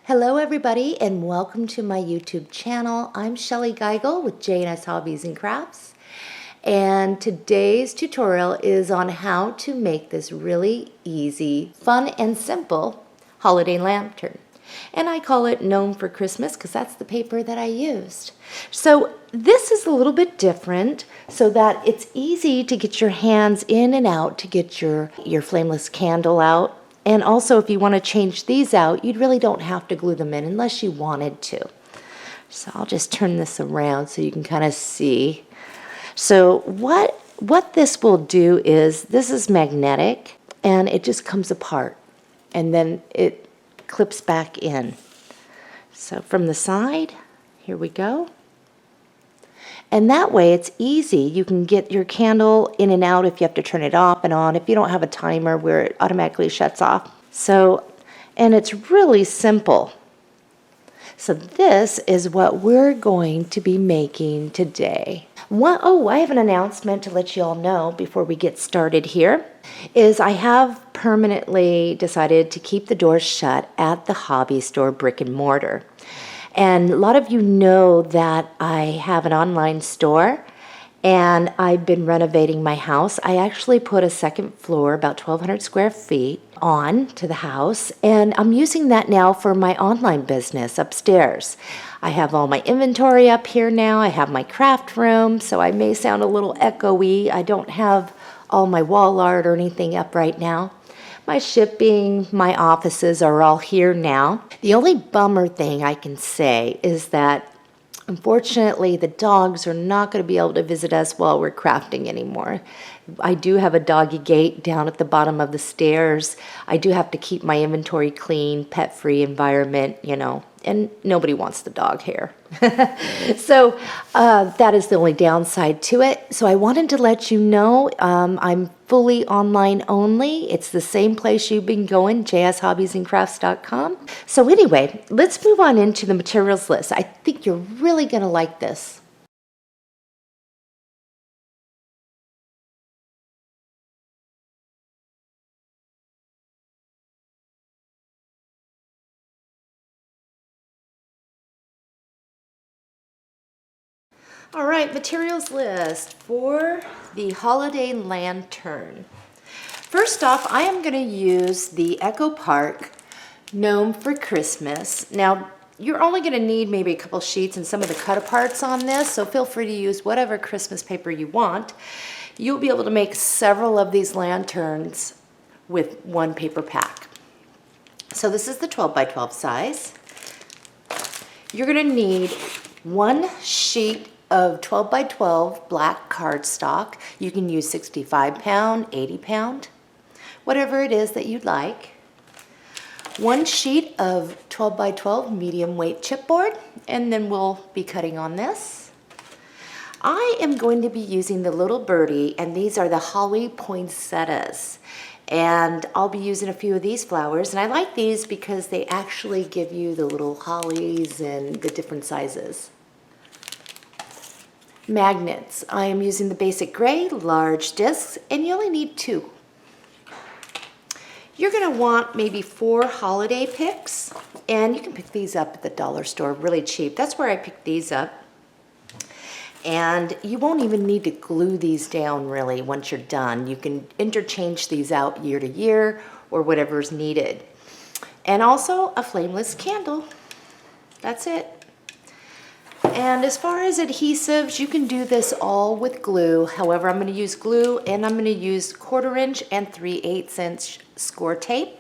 Hello everybody and welcome to my YouTube channel. I'm Shellie Geigle with J&S Hobbies and Crafts, and today's tutorial is on how to make this really easy, fun and simple holiday lantern. And I call it Gnome for Christmas because that's the paper that I used. So this is a little bit different so that it's easy to get your hands in and out to get your flameless candle out. And also, if you want to change these out, you really don't have to glue them in unless you wanted to. So I'll just turn this around so you can kind of see. So what this will do is, this is magnetic, and it just comes apart, and then it clips back in. So from the side, here we go. And that way it's easy. You can get your candle in and out if you have to turn it off and on, if you don't have a timer where it automatically shuts off. So, and it's really simple. So this is what we're going to be making today. I have an announcement to let you all know before we get started here, is I have permanently decided to keep the doors shut at the hobby store brick and mortar. And a lot of you know that I have an online store and I've been renovating my house. I actually put a second floor, about 1,200 square feet, on to the house, and I'm using that now for my online business upstairs. I have all my inventory up here now. I have my craft room, so I may sound a little echoey. I don't have all my wall art or anything up right now. My shipping, my offices are all here now. The only bummer thing I can say is that unfortunately the dogs are not going to be able to visit us while we're crafting anymore. I do have a doggy gate down at the bottom of the stairs. I do have to keep my inventory clean, pet-free environment, you know, and nobody wants the dog hair. So that is the only downside to it. So I wanted to let you know I'm fully online only. It's the same place you've been going, jshobbiesandcrafts.com. So anyway, let's move on into the materials list. I think you're really going to like this. All right, materials list for the holiday lantern. First off, I am going to use the Echo Park Gnome for Christmas. Now, you're only going to need maybe a couple sheets and some of the cut-aparts on this, so feel free to use whatever Christmas paper you want. You'll be able to make several of these lanterns with one paper pack. So this is the 12 by 12 size. You're going to need one sheet of 12 by 12 black cardstock. You can use 65 pound, 80 pound, whatever it is that you'd like. One sheet of 12 by 12 medium weight chipboard, and then we'll be cutting on this. I am going to be using the Little Birdie, and these are the holly poinsettias. And I'll be using a few of these flowers, and I like these because they actually give you the little hollies and the different sizes. Magnets. I am using the basic gray large discs, and you only need 2. You're going to want maybe 4 holiday picks, and you can pick these up at the dollar store really cheap. That's where I picked these up. And you won't even need to glue these down really once you're done. You can interchange these out year to year or whatever's needed. And also a flameless candle. That's it. And as far as adhesives, you can do this all with glue. However, I'm going to use glue, and I'm going to use 1/4 inch and 3/8 inch score tape.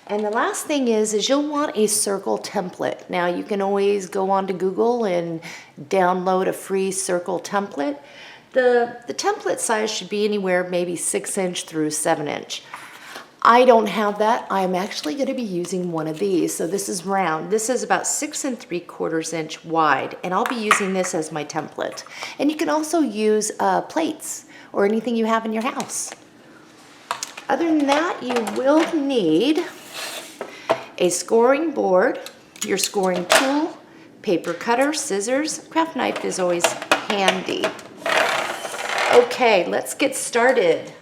And the last thing is you'll want a circle template. Now you can always go onto Google and download a free circle template. The template size should be anywhere maybe 6 inch through 7 inch. I don't have that. I'm actually going to be using one of these. So this is round. This is about 6 3/4 inch wide, and I'll be using this as my template. And you can also use plates or anything you have in your house. Other than that, you will need a scoring board, your scoring tool, paper cutter, scissors. Craft knife is always handy. Okay, let's get started.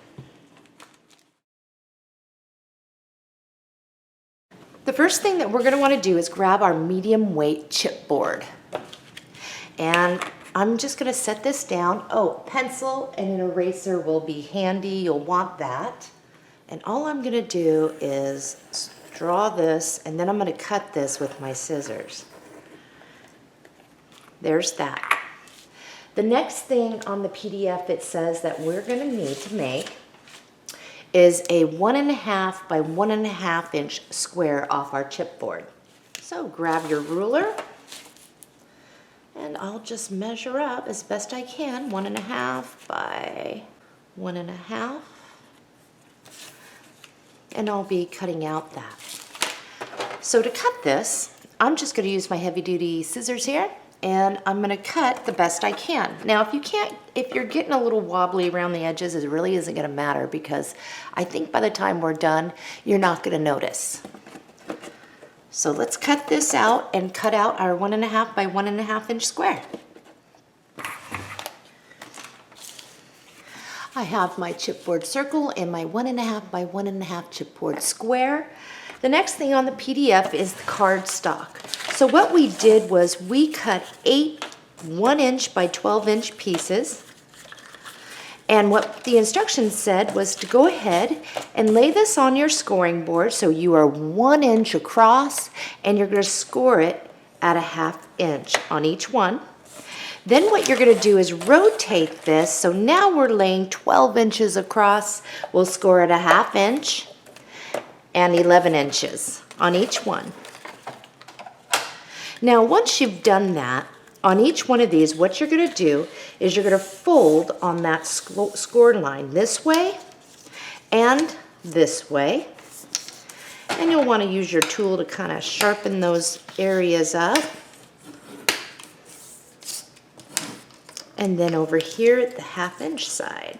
The first thing that we're going to want to do is grab our medium weight chipboard. And I'm just going to set this down. Oh, pencil and an eraser will be handy. You'll want that. And all I'm going to do is draw this, and then I'm going to cut this with my scissors. There's that. The next thing on the PDF it says that we're going to need to make is a 1.5 by 1.5 inch square off our chipboard. So grab your ruler, and I'll just measure up as best I can, 1.5 by 1.5, and I'll be cutting out that. So to cut this, I'm just going to use my heavy duty scissors here, and I'm going to cut the best I can. Now if you're getting a little wobbly around the edges, it really isn't going to matter, because I think by the time we're done, you're not going to notice. So let's cut this out and cut out our 1.5 by 1.5 inch square. I have my chipboard circle and my 1.5 by 1.5 chipboard square. The next thing on the PDF is the cardstock. So what we did was we cut 8 1-inch by 12-inch pieces. And what the instructions said was to go ahead and lay this on your scoring board so you are 1 inch across, and you're going to score it at 1/2 inch on each one. Then what you're going to do is rotate this. So now we're laying 12 inches across. We'll score it 1/2 inch and 11 inches on each one. Now once you've done that, on each one of these, what you're going to do is you're going to fold on that score line this way and this way. And you'll want to use your tool to kind of sharpen those areas up. And then over here at the 1/2 inch side.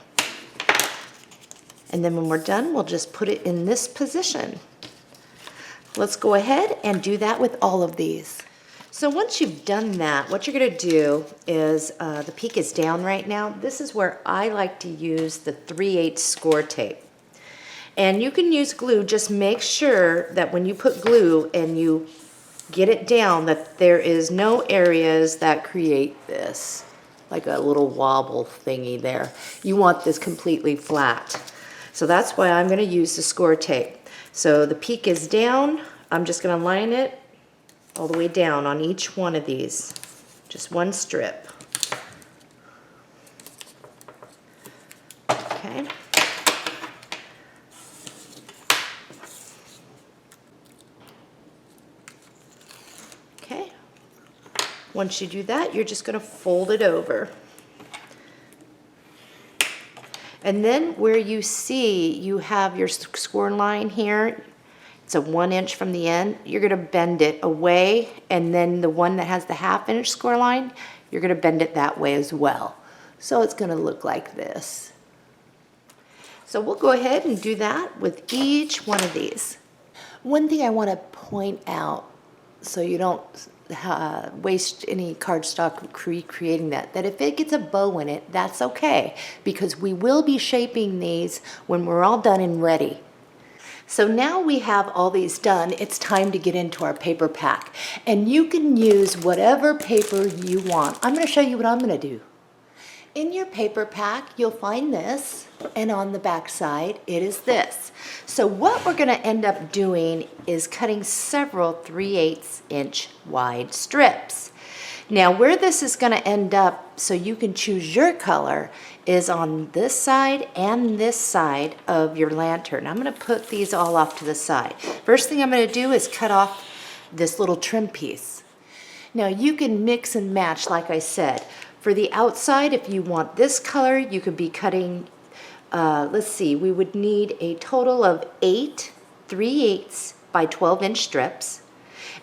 And then when we're done, we'll just put it in this position. Let's go ahead and do that with all of these. So once you've done that, what you're going to do is, the peak is down right now. This is where I like to use the 3/8 score tape. And you can use glue. Just make sure that when you put glue and you get it down, that there is no areas that create this, like a little wobble thingy there. You want this completely flat. So that's why I'm going to use the score tape. So the peak is down. I'm just going to line it all the way down on each one of these. Just one strip. Okay. Okay. Once you do that, you're just going to fold it over. And then where you see you have your score line here, it's a 1 inch from the end, you're going to bend it away, and then the one that has the 1/2 inch score line, you're going to bend it that way as well. So it's going to look like this. So we'll go ahead and do that with each one of these. One thing I want to point out, so you don't waste any cardstock creating that if it gets a bow in it, that's okay, because we will be shaping these when we're all done and ready. So now we have all these done, it's time to get into our paper pack. And you can use whatever paper you want. I'm going to show you what I'm going to do. In your paper pack, you'll find this, and on the back side, it is this. So what we're going to end up doing is cutting several 3/8 inch wide strips. Now where this is going to end up, so you can choose your color, is on this side and this side of your lantern. I'm going to put these all off to the side. First thing I'm going to do is cut off this little trim piece. Now you can mix and match, like I said. For the outside, if you want this color, you could be cutting, let's see, we would need a total of 8 3/8 by 12 inch strips.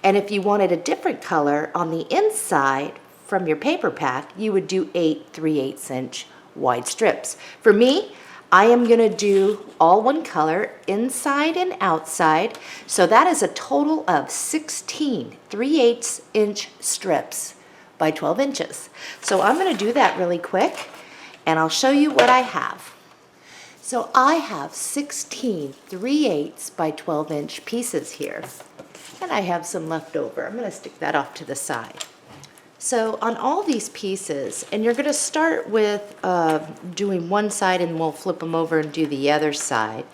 And if you wanted a different color on the inside from your paper pack, you would do 8 3/8 inch wide strips. For me, I am going to do all one color, inside and outside. So that is a total of 16 3/8 inch strips by 12 inches. So I'm going to do that really quick, and I'll show you what I have. So I have 16 3/8 by 12 inch pieces here. And I have some left over. I'm going to stick that off to the side. So on all these pieces, and you're going to start with doing one side and we'll flip them over and do the other side.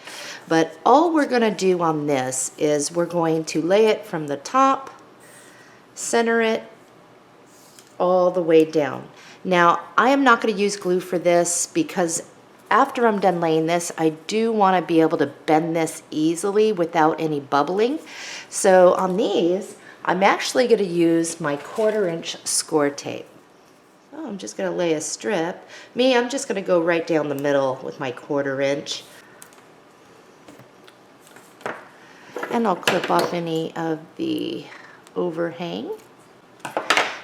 But all we're going to do on this is we're going to lay it from the top, center it, all the way down. Now, I am not going to use glue for this because after I'm done laying this, I do want to be able to bend this easily without any bubbling. So on these, I'm actually going to use my 1/4 inch score tape. So I'm just going to lay a strip. I'm just going to go right down the middle with my 1/4 inch. And I'll clip off any of the overhang.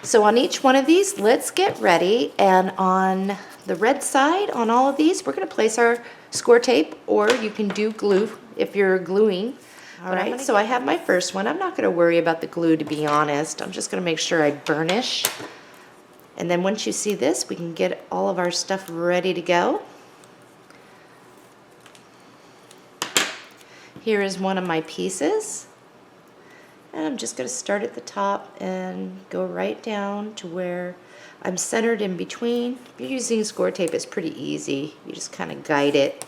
So on each one of these, let's get ready. And on the red side, on all of these, we're going to place our score tape, or you can do glue if you're gluing. All right, so I have my first one. I'm not going to worry about the glue, to be honest. I'm just going to make sure I burnish. And then once you see this, we can get all of our stuff ready to go. Here is one of my pieces. And I'm just going to start at the top and go right down to where I'm centered in between. If you're using score tape, it's pretty easy. You just kind of guide it,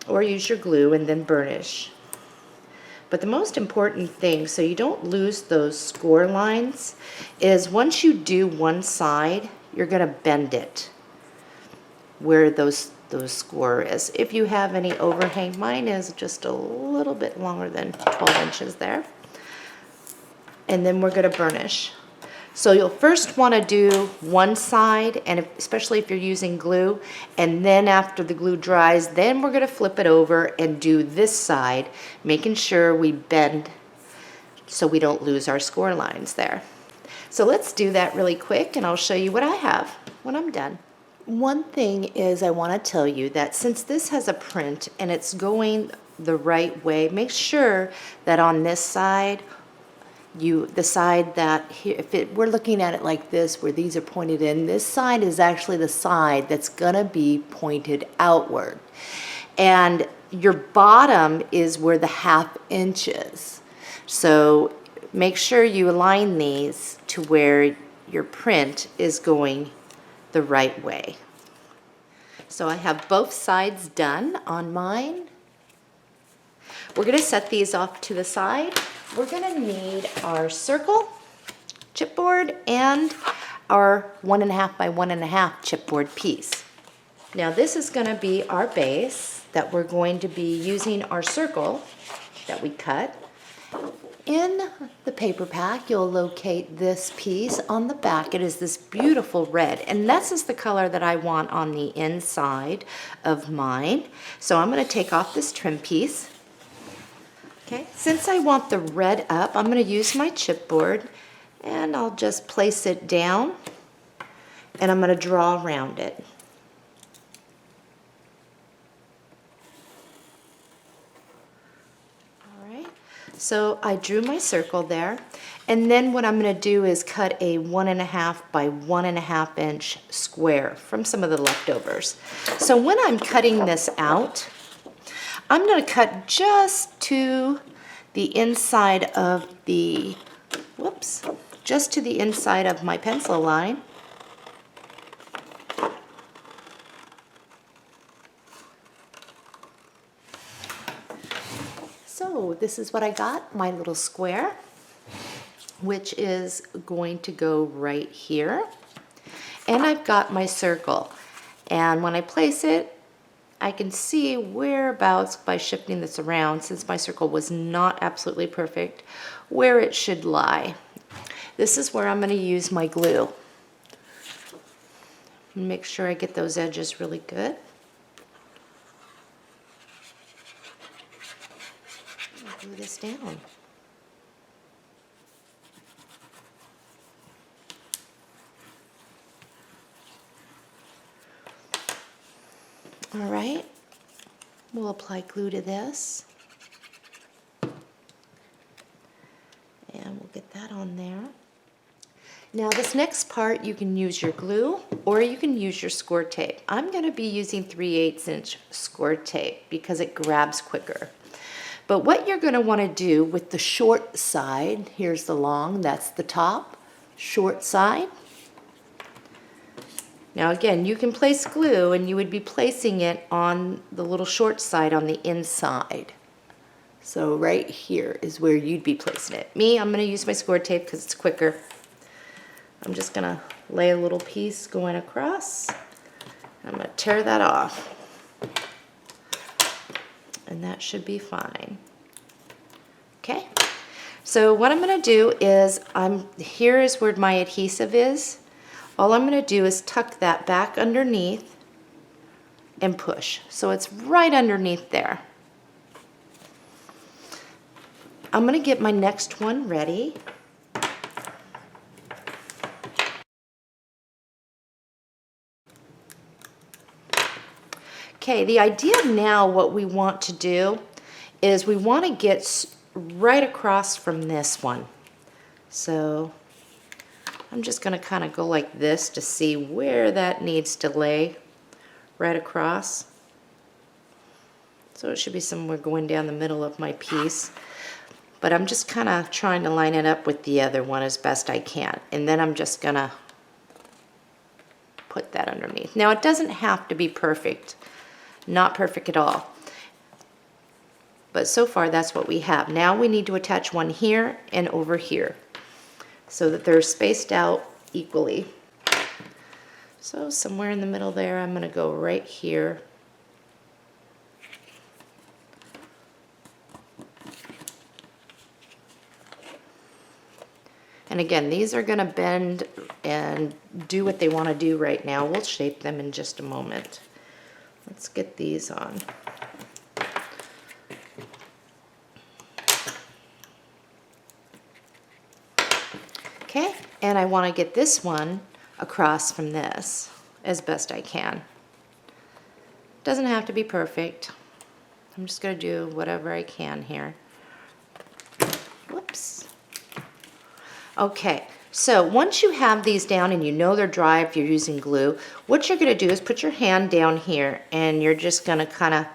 or use your glue and then burnish. But the most important thing, so you don't lose those score lines, is once you do one side, you're going to bend it where those score is. If you have any overhang, mine is just a little bit longer than 12 inches there. And then we're going to burnish. So you'll first want to do one side, and especially if you're using glue, and then after the glue dries, then we're going to flip it over and do this side, making sure we bend so we don't lose our score lines there. So let's do that really quick, and I'll show you what I have when I'm done. One thing is I want to tell you that since this has a print and it's going the right way, make sure that on this side, the side that here, we're looking at it like this, where these are pointed in, this side is actually the side that's gonna be pointed outward. And your bottom is where the 1/2 inch is. So make sure you align these to where your print is going the right way. So I have both sides done on mine. We're gonna set these off to the side. We're gonna need our circle chipboard and our 1.5 by 1.5 chipboard piece. Now this is gonna be our base that we're going to be using our circle that we cut. In the paper pack, you'll locate this piece on the back. It is this beautiful red, and this is the color that I want on the inside of mine. So I'm gonna take off this trim piece. Okay, since I want the red up, I'm going to use my chipboard, and I'll just place it down, and I'm going to draw around it. All right, so I drew my circle there, and then what I'm going to do is cut a 1.5 by 1.5 inch square from some of the leftovers. So when I'm cutting this out, I'm going to cut just to the inside of the, just to the inside of my pencil line. So this is what I got, my little square, which is going to go right here. And I've got my circle. And when I place it, I can see whereabouts, by shifting this around, since my circle was not absolutely perfect, where it should lie. This is where I'm going to use my glue. Make sure I get those edges really good. Glue this down. All right, we'll apply glue to this, and we'll get that on there. Now this next part, you can use your glue or you can use your score tape. I'm going to be using 3/8 inch score tape because it grabs quicker. But what you're going to want to do with the short side, here's the long, that's the top, short side. Now again, you can place glue and you would be placing it on the little short side on the inside. So right here is where you'd be placing it. Me, I'm going to use my score tape because it's quicker. I'm just going to lay a little piece going across. I'm going to tear that off. And that should be fine. Okay, so what I'm going to do is, here is where my adhesive is. All I'm going to do is tuck that back underneath and push. So it's right underneath there. I'm going to get my next one ready. Okay, the idea now, what we want to do is we want to get right across from this one. So I'm just going to kind of go like this to see where that needs to lay right across. So it should be somewhere going down the middle of my piece. But I'm just kind of trying to line it up with the other one as best I can. And then I'm just going to put that underneath. Now it doesn't have to be perfect. Not perfect at all. But so far that's what we have. Now we need to attach one here and over here so that they're spaced out equally. So somewhere in the middle there, I'm going to go right here. And again, these are going to bend and do what they want to do right now. We'll shape them in just a moment. Let's get these on. Okay, and I want to get this one across from this as best I can. Doesn't have to be perfect. I'm just going to do whatever I can here. Whoops. Okay, so once you have these down and you know they're dry if you're using glue, what you're going to do is put your hand down here and you're just going to kind of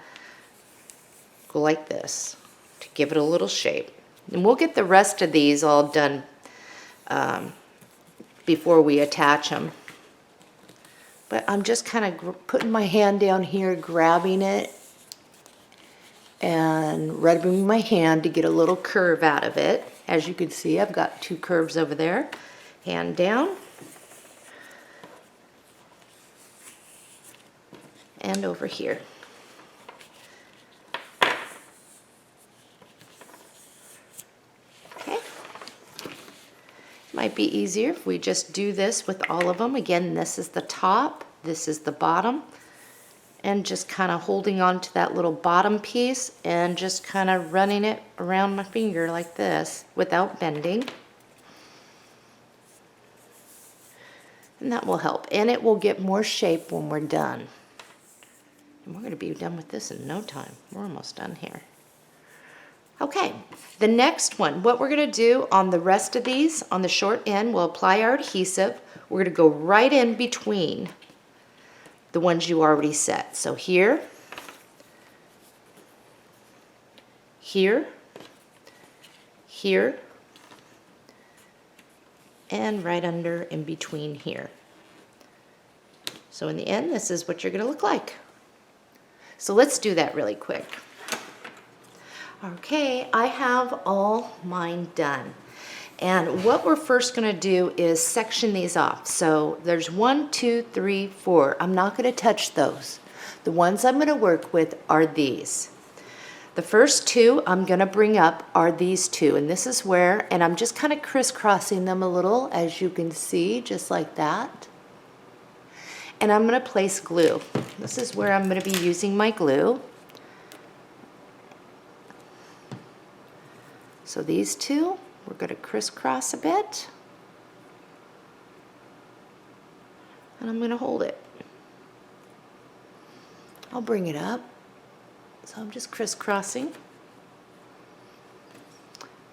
go like this to give it a little shape. And we'll get the rest of these all done before we attach them. But I'm just kind of putting my hand down here, grabbing it, and rubbing my hand to get a little curve out of it. As you can see, I've got two curves over there. Hand down. And over here. Okay. Might be easier if we just do this with all of them. Again, this is the top, this is the bottom. And just kind of holding on to that little bottom piece and just kind of running it around my finger like this without bending. And that will help. And it will get more shape when we're done. And we're going to be done with this in no time. We're almost done here. Okay, the next one, what we're going to do on the rest of these, on the short end, we'll apply our adhesive. We're going to go right in between the ones you already set. So here, here, here, and right under in between here. So in the end, this is what you're going to look like. So let's do that really quick. Okay, I have all mine done. And what we're first going to do is section these off. So there's 1, 2, 3, 4. I'm not going to touch those. The ones I'm going to work with are these. The first two I'm going to bring up are these two. And this is where, and I'm just kind of crisscrossing them a little, as you can see, just like that. And I'm going to place glue. This is where I'm going to be using my glue. So these two, we're going to crisscross a bit. And I'm going to hold it. I'll bring it up. So I'm just crisscrossing.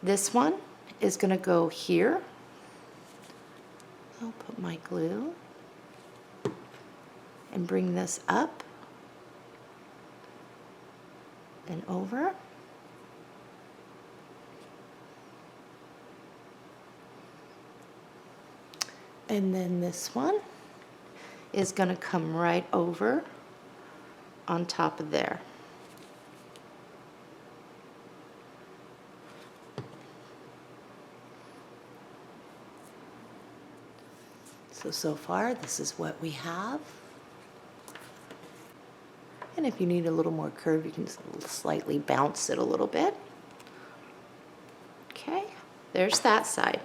This one is going to go here. I'll put my glue and bring this up and over. And then this one is going to come right over on top of there. So far, this is what we have. And if you need a little more curve, you can slightly bounce it a little bit. Okay, there's that side.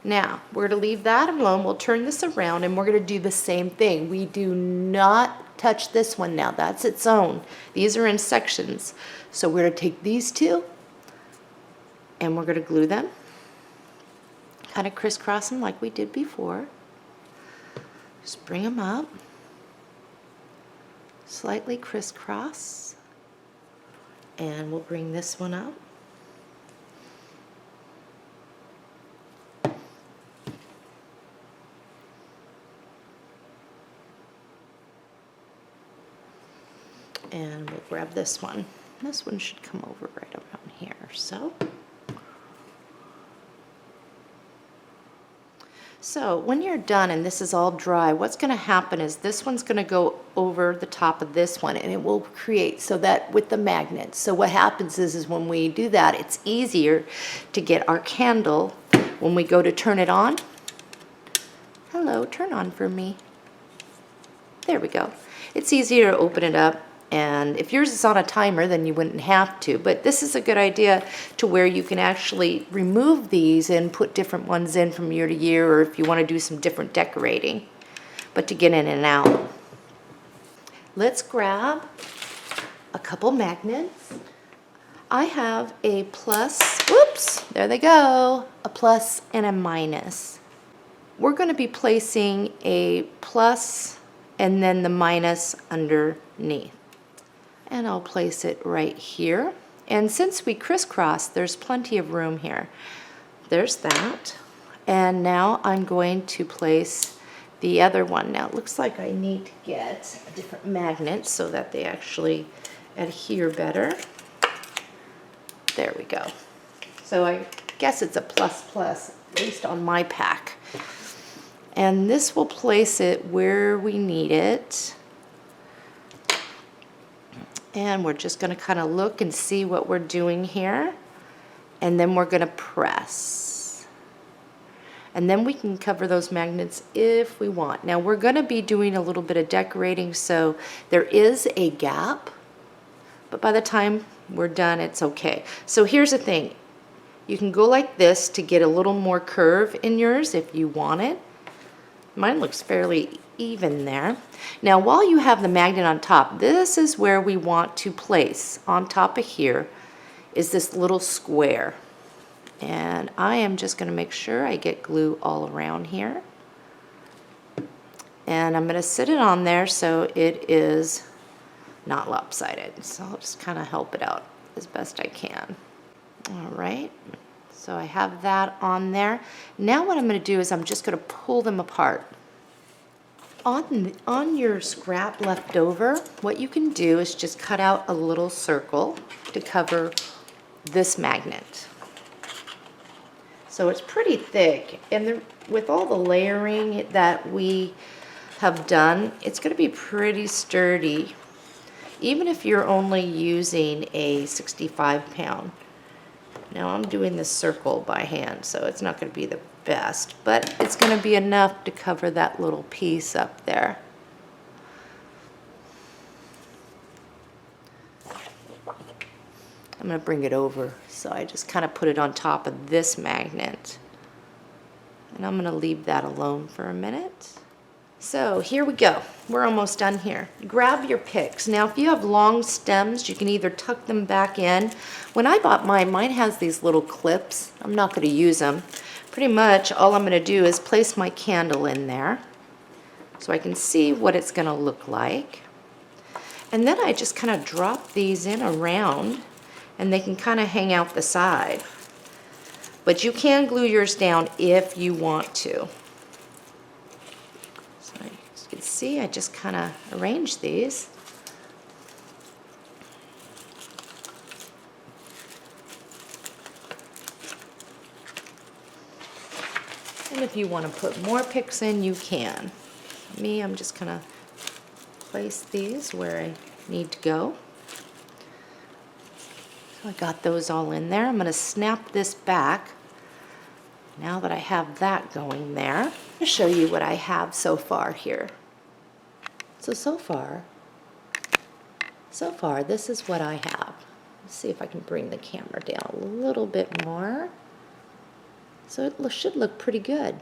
Now, we're going to leave that alone. We'll turn this around and we're going to do the same thing. We do not touch this one now. That's its own. These are in sections. So we're going to take these two and we're going to glue them. Kind of crisscross them like we did before. Just bring them up. Slightly crisscross. And we'll bring this one up. And we'll grab this one. This one should come over right around here, so. So when you're done and this is all dry, what's going to happen is this one's going to go over the top of this one and it will create so that with the magnets. So what happens is when we do that, it's easier to get our candle when we go to turn it on. Hello, turn on for me. There we go. It's easier to open it up. And if yours is on a timer, then you wouldn't have to. But this is a good idea to where you can actually remove these and put different ones in from year to year, or if you want to do some different decorating, but to get in and out. Let's grab a couple magnets. I have a plus, whoops, there they go, a plus and a minus. We're going to be placing a plus and then the minus underneath. And I'll place it right here. And since we crisscross, there's plenty of room here. There's that. And now I'm going to place the other one. Now it looks like I need to get a different magnet so that they actually adhere better. There we go. So I guess it's a plus plus, at least on my pack. And this will place it where we need it. And we're just going to kind of look and see what we're doing here. And then we're going to press. And then we can cover those magnets if we want. Now we're going to be doing a little bit of decorating, so there is a gap. But by the time we're done, it's okay. So here's the thing. You can go like this to get a little more curve in yours if you want it. Mine looks fairly even there. Now while you have the magnet on top, this is where we want to place on top of here is this little square. And I am just going to make sure I get glue all around here. And I'm going to sit it on there so it is not lopsided. So I'll just kind of help it out as best I can. All right. So I have that on there. Now what I'm going to do is I'm just going to pull them apart. On your scrap left over, what you can do is just cut out a little circle to cover this magnet. So it's pretty thick, and with all the layering that we have done, it's going to be pretty sturdy, even if you're only using a 65-pound. Now I'm doing this circle by hand, so it's not going to be the best, but it's going to be enough to cover that little piece up there. I'm going to bring it over, so I just kind of put it on top of this magnet. And I'm going to leave that alone for a minute. So here we go. We're almost done here. Grab your picks. Now if you have long stems, you can either tuck them back in. When I bought mine has these little clips. I'm not going to use them. Pretty much all I'm going to do is place my candle in there so I can see what it's going to look like. And then I just kind of drop these in around and they can kind of hang out the side. But you can glue yours down if you want to. So as you can see, I just kind of arrange these. And And if you want to put more picks in, you can. Me, I'm just gonna place these where I need to go. So I got those all in there. I'm gonna snap this back. Now that I have that going there, I'm gonna show you what I have so far here. So far, this is what I have. Let's see if I can bring the camera down a little bit more. So it should look pretty good.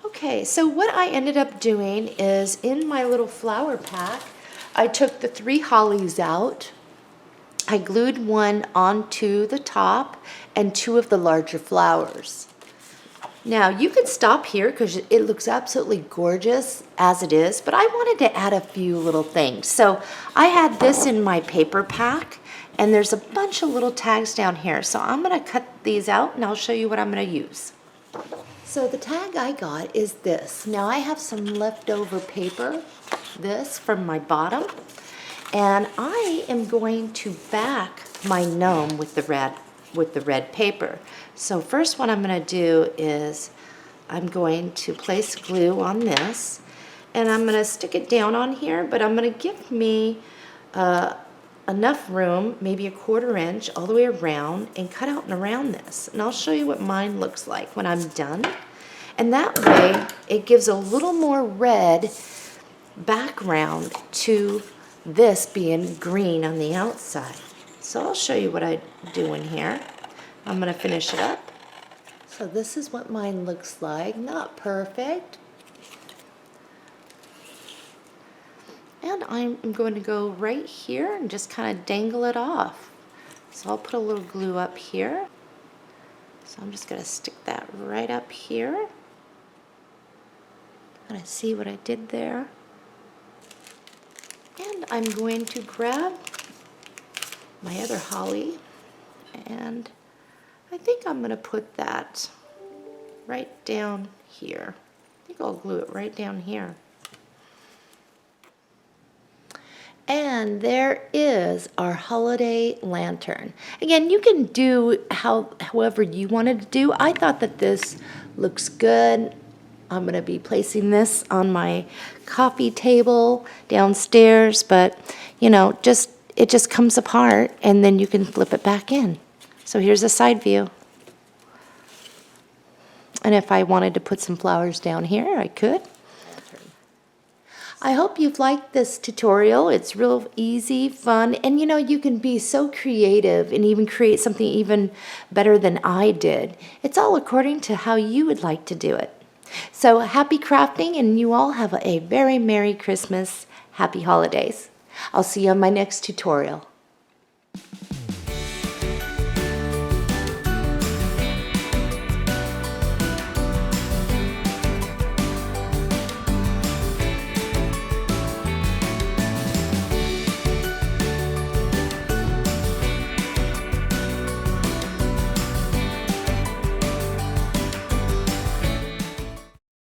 Okay, so what I ended up doing is in my little flower pack, I took the 3 hollies out. I glued one onto the top and 2 of the larger flowers. Now you could stop here because it looks absolutely gorgeous as it is, but I wanted to add a few little things. So I had this in my paper pack, and there's a bunch of little tags down here. So I'm gonna cut these out and I'll show you what I'm gonna use. So the tag I got is this. Now I have some leftover paper, this from my bottom, and I am going to back my gnome with the red paper. So first what I'm going to do is I'm going to place glue on this, and I'm going to stick it down on here, but I'm going to give me enough room, maybe 1/4 inch all the way around, and cut out and around this. And I'll show you what mine looks like when I'm done. And that way it gives a little more red background to this being green on the outside. So I'll show you what I do in here. I'm going to finish it up. So this is what mine looks like. Not perfect. And I'm going to go right here and just kind of dangle it off. So I'll put a little glue up here. So I'm just going to stick that right up here. Kind of see what I did there. And I'm going to grab my other holly, and I think I'm going to put that right down here. I think I'll glue it right down here. And there is our holiday lantern. Again, you can do however you wanted to do. I thought that this looks good. I'm going to be placing this on my coffee table downstairs, but you know, it just comes apart and then you can flip it back in. So here's a side view. And if I wanted to put some flowers down here, I could. I hope you've liked this tutorial. It's real easy, fun, and you know, you can be so creative and even create something even better than I did. It's all according to how you would like to do it. So happy crafting, and you all have a very Merry Christmas, Happy Holidays. I'll see you on my next tutorial.